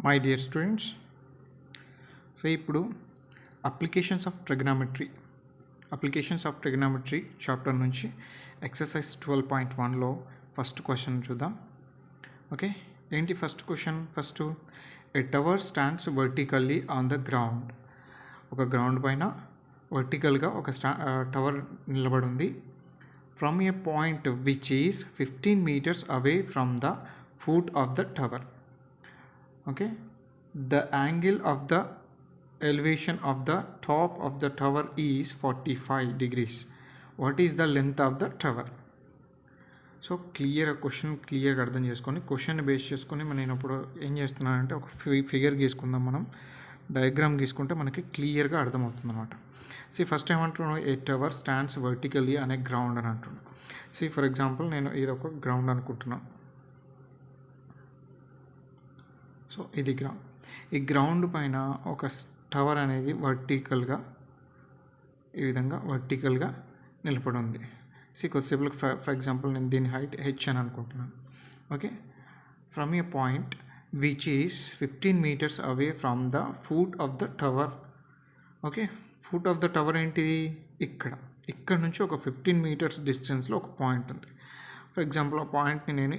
My dear students, so ఇప్పుడు applications of trigonometry chapter నుంచి exercise 12.1లో first question చూద్దాం. Okay, ఏంటి first question? A tower stands vertically on the ground. ఒక ground పైన వర్టికల్గా ఒక tower నిలబడి ఉంది. From A point which is 15 meters away from the foot of the tower. Okay, the angle of the elevation of the top of the tower is 45 degrees. What is the length of the tower? So క్లియర్గా అర్థం చేసుకొని question base చేసుకొని నేను ఇప్పుడు ఏం చేస్తున్నానంటే ఒక figure గీసుకుందాం. మనం డయాగ్రామ్ గీసుకుంటే మనకి క్లియర్గా అర్థమవుతుంది అనమాట. ఫస్ట్ ఏమంటున్నాను, ఏ టవర్ స్టాండ్స్ వర్టికల్లీ అనే గ్రౌండ్ అని అంటున్నాను. ఫర్ ఎగ్జాంపుల్ నేను ఇది ఒక గ్రౌండ్ అనుకుంటున్నాను. సో ఇది గ్రౌండ్. ఈ గ్రౌండ్ పైన ఒక టవర్ అనేది వర్టికల్గా ఈ విధంగా వర్టికల్గా నిలబడి ఉంది. కొద్దిసేపులకు ఫర్ ఎగ్జాంపుల్ నేను దీని హైట్ హెచ్ అని అనుకుంటున్నాను. Okay, from A point which is 15 meters away from the foot of the tower. Okay, foot of the tower ఏంటిది? ఇక్కడ నుంచి ఒక 15 meters డిస్టెన్స్లో ఒక పాయింట్ ఉంది. ఫర్ ఎగ్జాంపుల్ ఆ పాయింట్ని నేను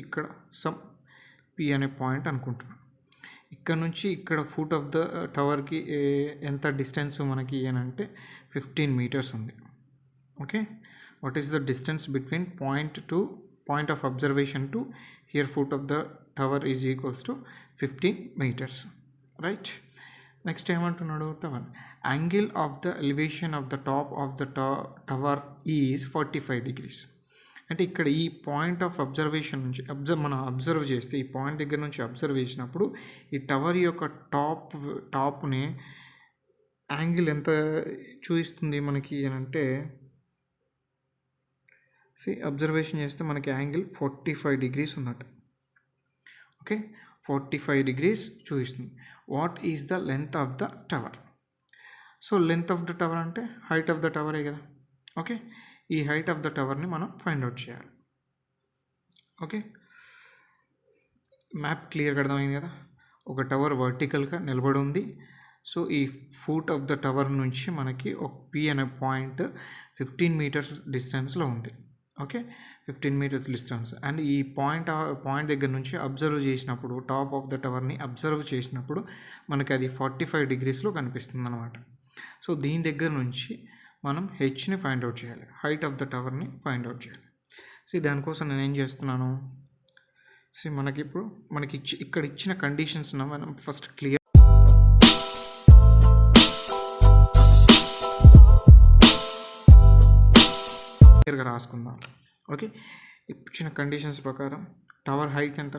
ఇక్కడ సమ్ పి అనే పాయింట్ అనుకుంటున్నాను. ఇక్కడ నుంచి ఇక్కడ ఫుట్ ఆఫ్ ద టవర్కి ఎంత డిస్టెన్స్ మనకి అంటే 15 meters ఉంది. Okay, what is the distance between point of observation to here foot of the tower is equals to 15 meters, right? Next ఏమంటున్నాడు, tower angle of the elevation of the top of the tower is 45 degrees. అంటే ఇక్కడ ఈ point of observation నుంచి మనం observe చేస్తే ఈ point దగ్గర నుంచి అబ్జర్వ్ చేసినప్పుడు ఈ టవర్ యొక్క టాప్ని యాంగిల్ ఎంత చూపిస్తుంది మనకి అంటే అబ్జర్వేషన్ చేస్తే మనకి యాంగిల్ 45 degrees ఉందట. ఓకే, 45 degrees చూపిస్తుంది. What is the length of the tower? So length of the tower అంటే హైట్ ఆఫ్ ద టవరే కదా. ఓకే, ఈ హైట్ ఆఫ్ ద టవర్ని మనం ఫైండ్ అవుట్ చేయాలి. ఓకే, మ్యాప్ క్లియర్గా అర్థమైంది కదా. ఒక టవర్ వర్టికల్గా నిలబడి ఉంది. సో ఈ ఫుట్ ఆఫ్ ద టవర్ నుంచి మనకి ఒక పి అనే పాయింట్ 15 meters డిస్టెన్స్లో ఉంది. Okay, 15 meters distance. అండ్ ఈ పాయింట్ దగ్గర నుంచి అబ్జర్వ్ చేసినప్పుడు టాప్ ఆఫ్ ద టవర్ని అబ్జర్వ్ చేసినప్పుడు మనకి అది 45 degreesలో కనిపిస్తుంది అనమాట. సో దీని దగ్గర నుంచి మనం హెచ్ని ఫైండ్ అవుట్ చేయాలి, హైట్ ఆఫ్ ద టవర్ని ఫైండ్ అవుట్ చేయాలి. దానికోసం నేను ఏం చేస్తున్నాను, మనకి ఇప్పుడు ఇక్కడ ఇచ్చిన కండిషన్స్ మనం ఫస్ట్ క్లియర్గా రాసుకుందాం. ఓకే, ఇచ్చిన కండిషన్స్ ప్రకారం టవర్ హైట్ ఎంత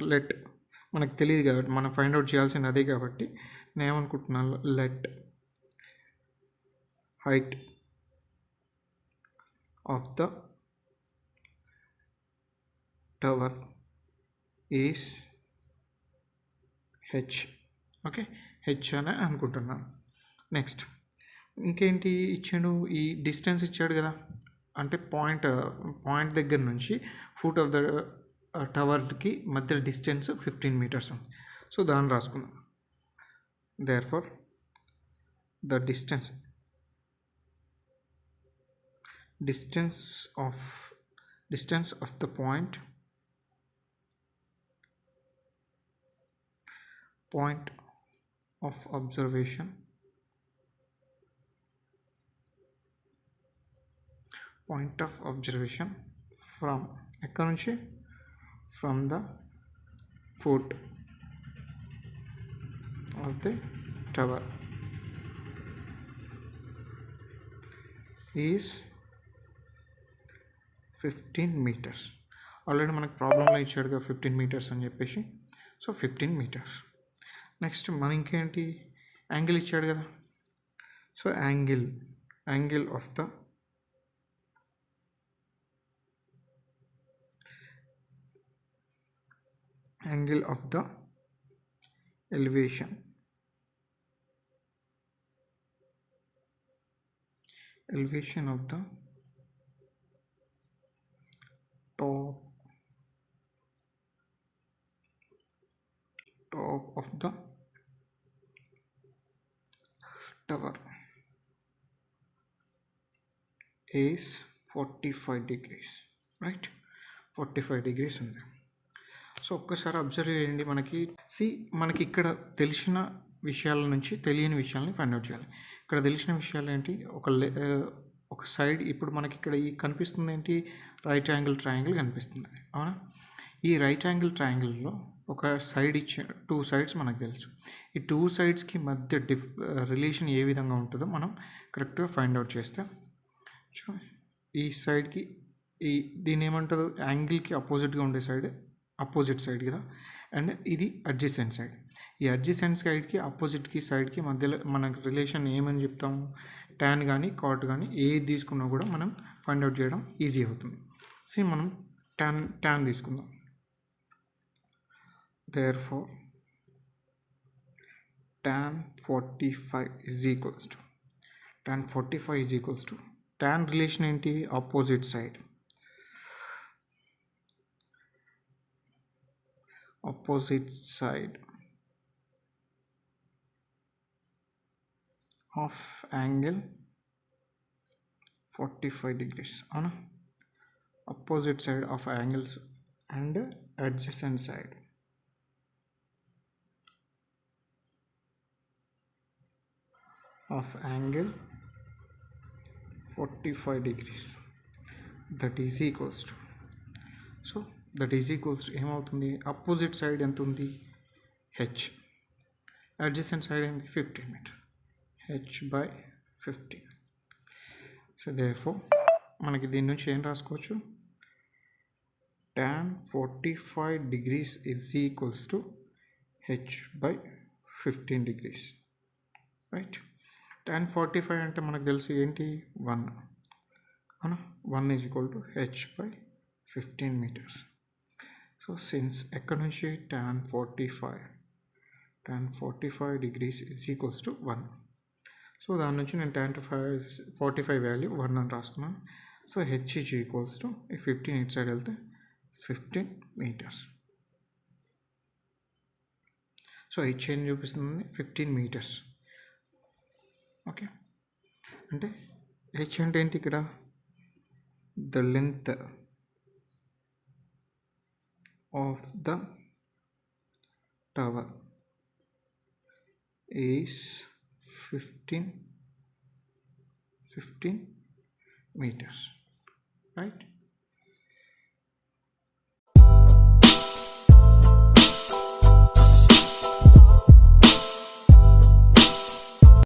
మనకు తెలియదు కాబట్టి మనం ఫైండ్ అవుట్ చేయాల్సింది అదే కాబట్టి నేను ఏమనుకుంటున్నాను, let height of the tower is h. Okay, H అని అనుకుంటున్నాను. నెక్స్ట్ ఇంకేంటి ఇచ్చాడు, ఈ డిస్టెన్స్ ఇచ్చాడు కదా. అంటే పాయింట్ దగ్గర నుంచి ఫుట్ ఆఫ్ ద టవర్కి మధ్య డిస్టెన్స్ 15 meters ఉంది. సో దాన్ని రాసుకుందాం. Therefore the distance of the point of observation from ఎక్కడ నుంచి from the foot of the tower is 15 meters. Already మనకు ప్రాబ్లంలో ఇచ్చాడుగా 15 meters అని చెప్పేసి. So 15 meters. నెక్స్ట్ మన ఇంకేంటి, యాంగిల్ ఇచ్చాడు కదా. So angle of the elevation of the top top of the tower is 45 degrees, right? 45 degrees ఉంది. సో ఒక్కసారి అబ్జర్వ్ చేయండి. మనకి ఇక్కడ తెలిసిన విషయాల నుంచి తెలియని విషయాలని ఫైండ్ అవుట్ చేయాలి. ఇక్కడ తెలిసిన విషయాలు ఏంటి, ఒక సైడ్ ఇప్పుడు మనకి ఇక్కడ ఈ కనిపిస్తుంది ఏంటి, రైట్ యాంగిల్ ట్రయాంగిల్ కనిపిస్తుంది, అవునా? ఈ రైట్ యాంగిల్ ట్రయాంగిల్లో ఒక సైడ్ టూ సైడ్స్ మనకు తెలుసు. ఈ టూ సైడ్స్కి మధ్య రిలేషన్ ఏ విధంగా ఉంటుందో మనం కరెక్ట్గా ఫైండ్ అవుట్ చేస్తే, ఈ సైడ్కి దీని ఏమంటుందో యాంగిల్కి అపోజిట్గా ఉండే సైడ్ అపోజిట్ సైడ్ కదా, అండ్ ఇది అడ్జసెంట్ సైడ్. ఈ అడ్జసెంట్ సైడ్కి అపోజిట్కి సైడ్కి మధ్యలో మనకు రిలేషన్ ఏమని చెప్తాము, ట్యాన్ కానీ కాట్ కానీ ఏది తీసుకున్నా కూడా మనం ఫైండ్ అవుట్ చేయడం ఈజీ అవుతుంది. మనం ట్యాన్ తీసుకుందాం. Therefore tan 45 is equals to tan relation ఏంటి, opposite side of angle 45 degrees, అవునా? opposite side of angles and adjacent side of angle 45 degrees, that is equals to ఏమవుతుంది, అపోజిట్ సైడ్ ఎంత ఉంది, h, adjacent side ఏంటి 15 metre, h/15. So therefore మనకి దీని నుంచి ఏం రాసుకోవచ్చు, tan 45 degrees is equals to h/15 degrees, right? tan 45 అంటే మనకు తెలుసు ఏంటి, 1, అవునా? 1 is equal to h/15 meters. So since ఎక్కడ నుంచి tan 45 degrees is equals to 1. So దాని నుంచి నేను tan 45 వాల్యూ 1 అని రాస్తున్నాను. So h is equals to 15 ఇటు సైడ్ వెళ్తే 15 meters. సో h ఏం చూపిస్తుంది, 15 meters. ఓకే, అంటే h అంటే ఏంటి, ఇక్కడ the length of the tower is 15 meters, right?